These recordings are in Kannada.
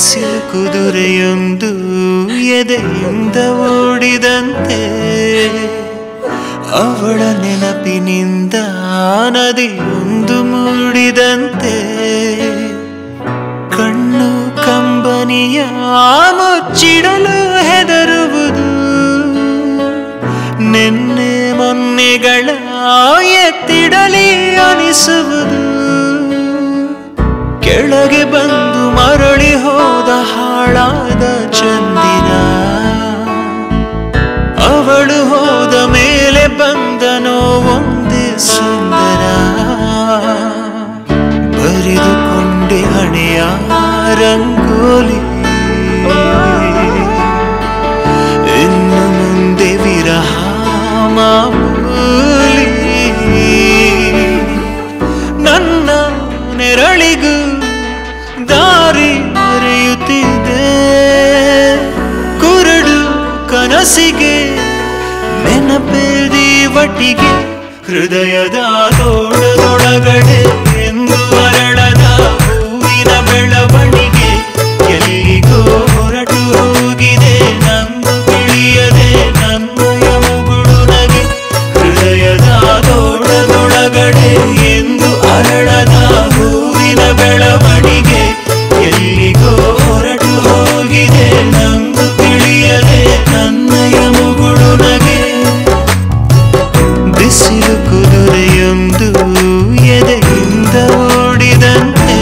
ಬಿಸಿಲು ಕುದುರೆಯೊಂದು ಎದೆಯಿಂದ ಓಡಿದಂತೆ ಅವಳ ನೆನಪಿನಿಂದ ನದಿಯೊಂದು ಮೂಡಿದಂತೆ ಕಣ್ಣು ಕಂಬನಿಯ ಮುಚ್ಚಿಡಲು ಹೆದರುವುದು ನೆನ್ನೆ ಮೊನ್ನೆಗಳ ಎತ್ತಿಡಲಿ ಅನಿಸುವುದು ಕೆಳಗೆ ಬಂದು ಮರಳಿ ಹೋದ ಹಾಳಾದ ಚಂದಿರ ಅವಳು ಹೋದ ಮೇಲೆ ಬಂದನೋ ಒಂದೇ ಸುಂದರ ಬರೆದುಕೊಂಡೆ ಹಣೆಯ ರಂಗೋಲಿ ಇನ್ನು ಮುಂದೆ ವಿರಹ ಮಾಮೂಲಿ ನನ್ನ ನೆರಳಿಗೂ ದಾರಿ ಮರೆಯುತ್ತಿದೆ ಕುರುಡು ಕನಸಿಗೆ ನೆನಪೇದಿ ಒಟ್ಟಿಗೆ ಹೃದಯದ ತೋಳದೊಳಗಡೆ ಎಂದು ಅರಳದ ಹೂವಿನ ಬೆಳವಣಿಗೆ ಎಲ್ಲಿಗೋ ಹೊರಟು ಹೋಗಿದೆ ನಂದು ತಿಳಿಯದೆ ನನ್ನಯ ಮುಗುಳು ನಗೆ ಹೃದಯದ ತೋಳದೊಳಗಡೆ ಎಂದು ಅರಳದ ಹೂವಿನ ಬೆಳವಣಿಗೆ ಎಲ್ಲಿಗೋ ಹೊರಟು ಹೋಗಿದೆ ನಂದು ತಿಳಿಯದೆ ನನ್ನಯ ಮುಗುಳು ನಗೆ ಬಿಸಿಲು ಕುದುರೆಯೊಂದು ಎದೆಯಿಂದ ಓಡಿದಂತೆ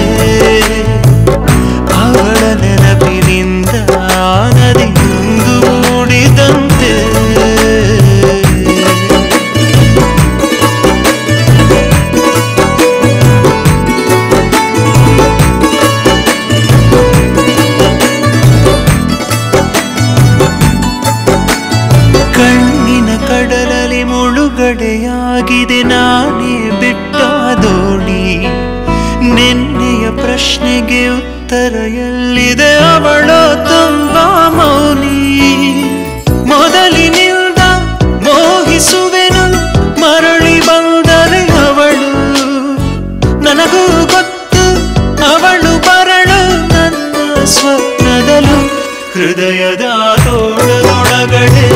ಅವಳ ನೆನಪಿನಿಂದ ನದಿಯೊಂದು ಮೂಡಿದಂತೆ ಕಣ್ಣಿನ ಕಡಲಲ್ಲಿ ಮುಳುಗಡೆಯಾಗಿದೆ ನಾನೇ ಬಿಟ್ಟ ದೋಣಿ ನಿನ್ನೆಯ ಪ್ರಶ್ನೆಗೆ ಉತ್ತರ ಎಲ್ಲಿದೆ ಅವಳು ತುಂಬಾ ಮೌನಿ ಮೊದಲಿನಿಂದ ಮೋಹಿಸುವೆನು ಮರಳಿ ಬಂದರೆ ಅವಳು ನನಗೂ ಗೊತ್ತು ಅವಳು ಬರಳು ನನ್ನ ಸ್ವಪ್ನದಲು ಹೃದಯದ ತೋಳದೊಳಗಡೆ